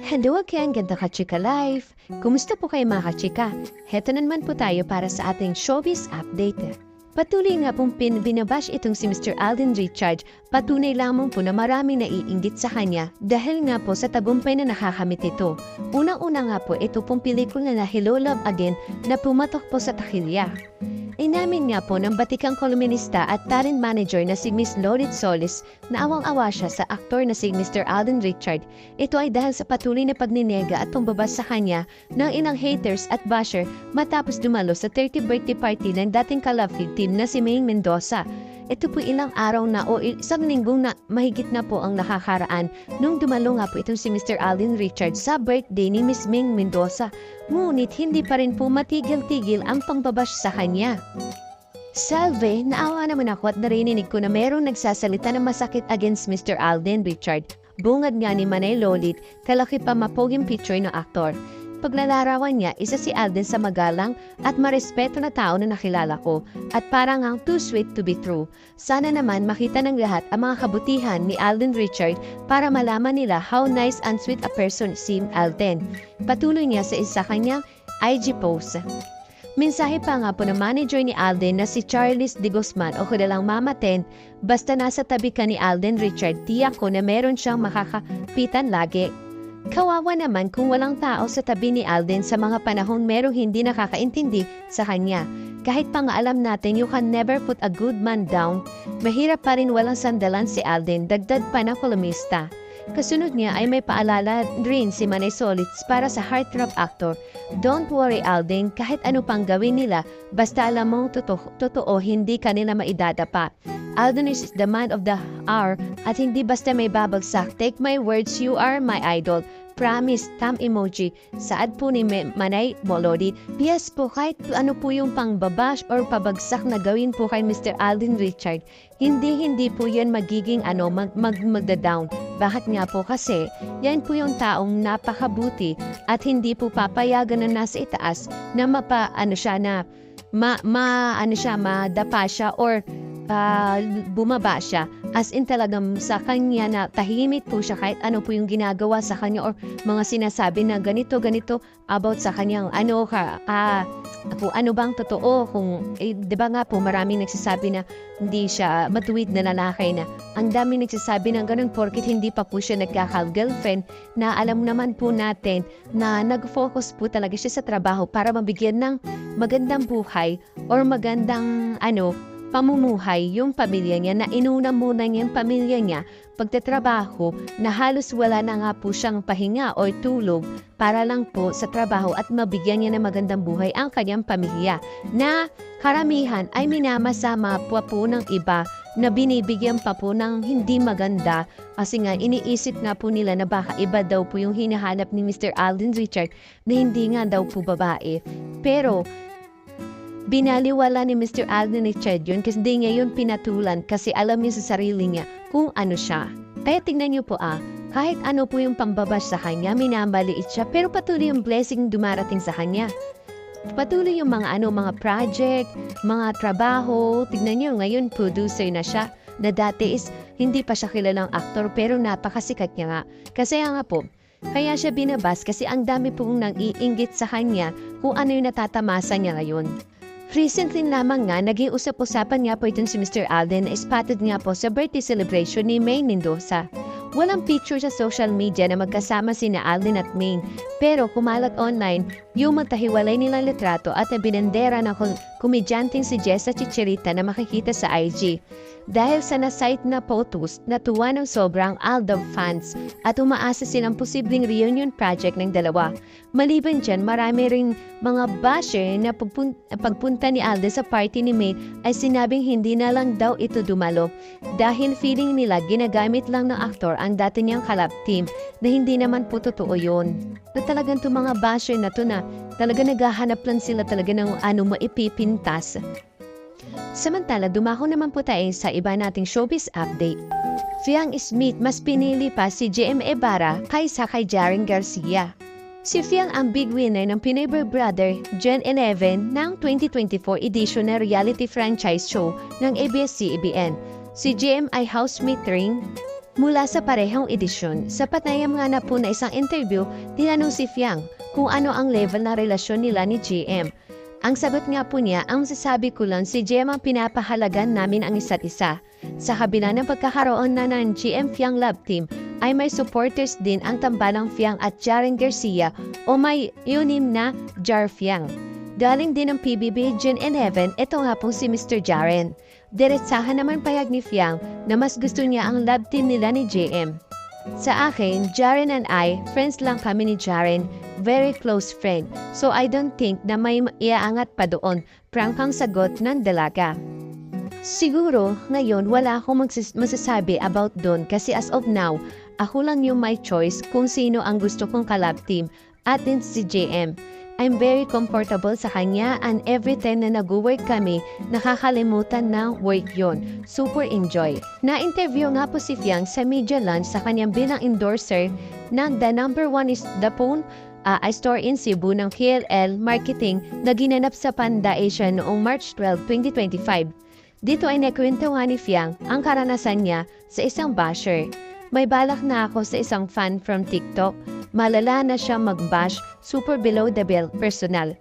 Hello again, ganda ka-chika life! Kumusta po kayo mga ka-chika? Heto na naman po tayo para sa ating showbiz update. Patuloy nga pong binabash itong si Mr. Alden Richards, patunay lamang po na maraming naiinggit sa kanya dahil nga po sa tagumpay na nakakamit ito. Unang-una nga po ito pong pelikula na Hello Love Again na pumatok po sa takilya. Inamin nga po ng batikang kolumnista at talent manager na si Miss Lorit Solis na awang-awa siya sa aktor na si Mr. Alden Richards. Ito ay dahil sa patuloy na pagninega at pambabas sa kanya ng ilang haters at basher matapos dumalo sa 30th birthday party ng dating ka-love team na si Maine Mendoza. Ito po ilang araw na o isang linggong na mahigit na po ang nakakaraan nung dumalo nga po itong si Mr. Alden Richards sa birthday ni Miss Ming Mendoza. Ngunit hindi pa rin po matigil-tigil ang pangbabash sa kanya. Salve, naawa naman ako at narinig ko na merong nagsasalita ng masakit against Mr. Alden Richards. Bungad nga ni Manay Lolit, kalaki pa mapoging picture ng aktor. Paglalarawan niya, isa si Alden sa magalang at marespeto na tao na nakilala ko at parang ang too sweet to be true. Sana naman makita ng lahat ang mga kabutihan ni Alden Richards para malaman nila how nice and sweet a person si Alden. Patuloy niya sa isa kanyang IG post. Mensahe pa nga po ng manager ni Alden na si Charles de Guzman o kadalang Mama Ten, basta nasa tabi ka ni Alden Richards, tiyak ko na meron siyang makakapitan lagi. Kawawa naman kung walang tao sa tabi ni Alden sa mga panahong merong hindi nakakaintindi sa kanya. Kahit pa nga alam natin you can never put a good man down, mahirap pa rin walang sandalan si Alden, dagdag pa na kolumnista. Kasunod niya ay may paalala rin si Manay Solits para sa heartthrob actor. Don't worry Alden, kahit ano pang gawin nila, basta alam mong totoo hindi kanila maidadapa. Alden is the man of the hour at hindi basta may babagsak. Take my words, you are my idol. Promise, thumb emoji. Saad po ni Manay Molodi. Yes po, kahit ano po yung pangbabash or pabagsak na gawin po kay Mr. Alden Richards, hindi po yan magiging magda-down. Bakit nga po kasi, yan po yung taong napakabuti at hindi po papayagan na nasa itaas na madapa siya or bumaba siya. As in talagang sa kanya na tahimik po siya kahit ano po yung ginagawa sa kanya or mga sinasabi na ganito about sa kanyang kung ano bang totoo, kung di ba nga po maraming nagsasabi na hindi siya matuwid na lalaki, na ang daming nagsasabi ng ganun porkit hindi pa po siya nagkaka-girlfriend, na alam naman po natin na nag-focus po talaga siya sa trabaho para mabigyan ng magandang buhay or magandang pamumuhay yung pamilya niya, na inuna muna niya yung pamilya niya pagtatrabaho, na halos wala na nga po siyang pahinga o tulog para lang po sa trabaho at mabigyan niya ng magandang buhay ang kanyang pamilya, na karamihan ay minamasama po ng iba na binibigyan pa po ng hindi maganda kasi nga iniisip nga po nila na baka iba daw po yung hinahanap ni Mr. Alden Richards na hindi nga daw po babae. Pero binaliwala ni Mr. Alden Richards yun kasi hindi niya yun pinatulan kasi alam niya sa sarili niya kung ano siya. Kaya tingnan niyo po kahit ano po yung pambabash sa kanya, minamaliit siya pero patuloy yung blessing dumarating sa kanya. Patuloy yung mga project, mga trabaho. Tingnan niyo ngayon producer na siya, na dati is hindi pa siya kilalang aktor pero napakasikat niya nga. Kasi nga po, kaya siya binabas kasi ang dami pong nang iinggit sa kanya kung ano yung natatamasa niya ngayon. Recently lamang nga, naging usap-usapan nga po itong si Mr. Alden na spotted nga po sa birthday celebration ni Maine Mendoza. Walang picture sa social media na magkasama sina Alden at Maine, pero kumalat online yung magkahiwalay nilang litrato at na binendera ng komedyanteng si Jessa Chicherita na makikita sa IG. Dahil sa na-site na photos, natuwa ng sobrang Aldab fans at umaasa silang posibleng reunion project ng dalawa. Maliban dyan, marami ring mga basher na pagpunta ni Alden sa party ni Maine ay sinabing hindi na lang daw ito dumalo dahil feeling nila ginagamit lang ng aktor ang dati niyang kalab team, na hindi naman po totoo yun. Na talagang itong mga basher na to na talaga naghahanap lang sila talaga ng maipipintas. Samantala, dumako naman po tayo sa iba nating showbiz update. Fiang Smith mas pinili pa si JM Ibarra kaysa kay Jaren Garcia. Si Fiang ang big winner ng Pinoy Big Brother Gen 11 ng 2024 edition na reality franchise show ng ABS-CBN. Si JM ay housemate rin Mula sa parehong edisyon, sa patayang nga na po na isang interview, tinanong si Fiang kung ano ang level na relasyon nila ni GM. Ang sagot nga po niya, ang masasabi ko lang si GM ang pinapahalagan namin ang isa't isa. Sa kabila ng pagkakaroon na ng GM Fiang Love Team, ay may supporters din ang tambalang Fiang at Jaren Garcia o may unim na Jar Fiang. Galing din ng PBB Gen 11, ito nga pong si Mr. Jaren. Diretsahan naman payag ni Fiang na mas gusto niya ang love team nila ni JM. Sa akin, Jaren and I, friends lang kami ni Jaren, very close friend. So I don't think na may iaangat pa doon, prank ang sagot ng dalaga. Siguro, ngayon wala akong masasabi about doon kasi as of now, ako lang yung may choice kung sino ang gusto kong kalab team at din si JM. I'm very comfortable sa kanya and every time na nag-work kami, nakakalimutan na work yon. Super enjoy. Na-interview nga po si Fiang sa media lunch sa kanyang bilang endorser ng The Number One is the Phone, a store in Cebu ng KLL Marketing na ginanap sa Panda Asia noong March 12, 2025. Dito ay nakwento nga ni Fiang ang karanasan niya sa isang basher. May balak na ako sa isang fan from TikTok. Malala na siya mag-bash, super below the belt personal.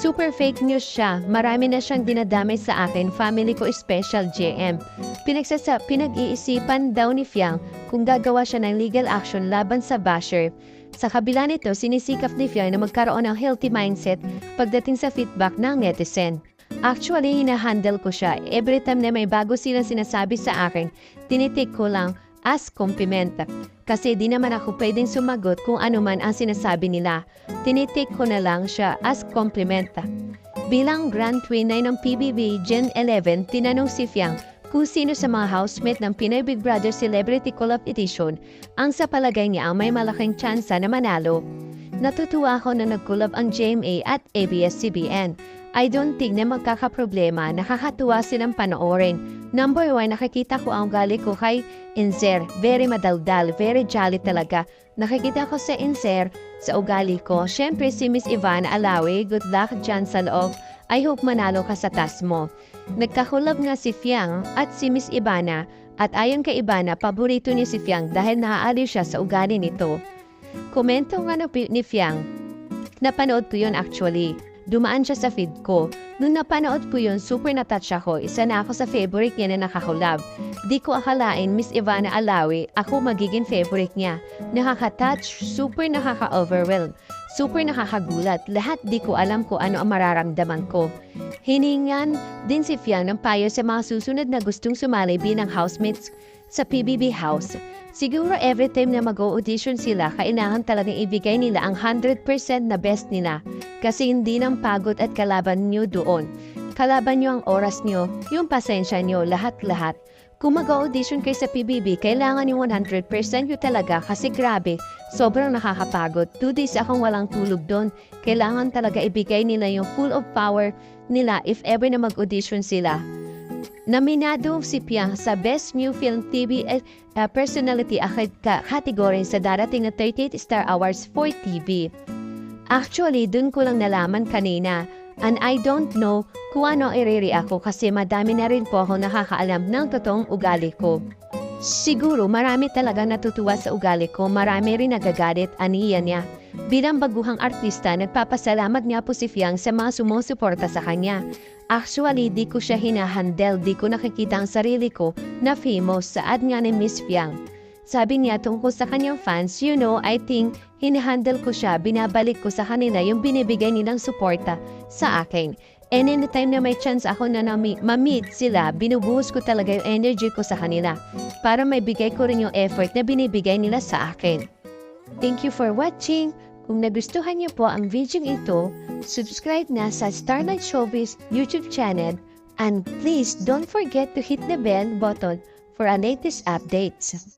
Super fake news siya, marami na siyang dinadamay sa akin, family ko special JM. Pinag-iisipan daw ni Fiang kung gagawa siya ng legal action laban sa basher. Sa kabila nito, sinisikap ni Fiang na magkaroon ng healthy mindset pagdating sa feedback ng netizen. Actually, hinahandle ko siya. Every time na may bago silang sinasabi sa akin, tinitik ko lang as compliment. Kasi di naman ako pwedeng sumagot kung ano man ang sinasabi nila. Tinitik ko na lang siya as compliment. Bilang Grand Winner ng PBB Gen 11, tinanong si Fiang kung sino sa mga housemate ng Pinoy Big Brother Celebrity Collab Edition ang sa palagay niya ang may malaking tsansa na manalo. Natutuwa ako na nag-collab ang GMA at ABS-CBN. I don't think na magkakaproblema, nakakatuwa silang panoorin. Number 1, nakikita ko ang ugali ko kay Inzer. Very madaldal, very jolly talaga. Nakikita ko sa Inzer, sa ugali ko. Siyempre si Miss Ivana Alawi, good luck dyan sa loob. I hope manalo ka sa task mo. Nagkakulab nga si Fiang at si Miss Ivana at ayon kay Ivana, paborito niya si Fiang dahil naaaliw siya sa ugali nito. Komento nga ni Fiang, napanood ko yun actually. Dumaan siya sa feed ko. Nung napanood ko yun, super na-touch ako. Isa na ako sa favorite niya na nakakulab. Di ko akalain Miss Ivana Alawi, ako magiging favorite niya. Nakaka-touch, super nakaka-overwhelm. Super nakakagulat. Lahat di ko alam kung ano ang mararamdaman ko. Hiningan din si Fiang ng payo sa mga susunod na gustong sumali bilang housemates sa PBB House. Siguro every time na mag-audition sila, kailangan talagang ibigay nila ang 100% na best nila. Kasi hindi nang pagod at kalaban nyo doon. Kalaban nyo ang oras nyo, yung pasensya nyo, lahat-lahat. Kung mag-audition kayo sa PBB, kailangan yung 100% nyo talaga kasi grabe, sobrang nakakapagod. 2 days akong walang tulog doon. Kailangan talaga ibigay nila yung full of power nila if ever na mag-audition sila. Nominado si Fiang sa Best New Film TV Personality category sa darating na 38 Star Awards for TV. Actually, dun ko lang nalaman kanina and I don't know kung ano i-react ko kasi madami na rin po ako nakakaalam ng totoong ugali ko. Siguro marami talaga natutuwa sa ugali ko, marami rin nagagalit, aniya niya. Bilang baguhang artista, nagpapasalamat niya po si Fiang sa mga sumusuporta sa kanya. Actually, di ko siya hinahandle, di ko nakikita ang sarili ko na famous sa ad nga ni Miss Fiang. Sabi niya tungkol sa kanyang fans, you know, I think hinahandle ko siya, binabalik ko sa kanila yung binibigay nilang suporta sa akin. And anytime na may chance ako na ma-meet sila, binubuhos ko talaga yung energy ko sa kanila para may bigay ko rin yung effort na binibigay nila sa akin. Thank you for watching. Kung nagustuhan niyo po ang video ito, subscribe na sa Starlight Showbiz YouTube channel and please don't forget to hit the bell button for our latest updates.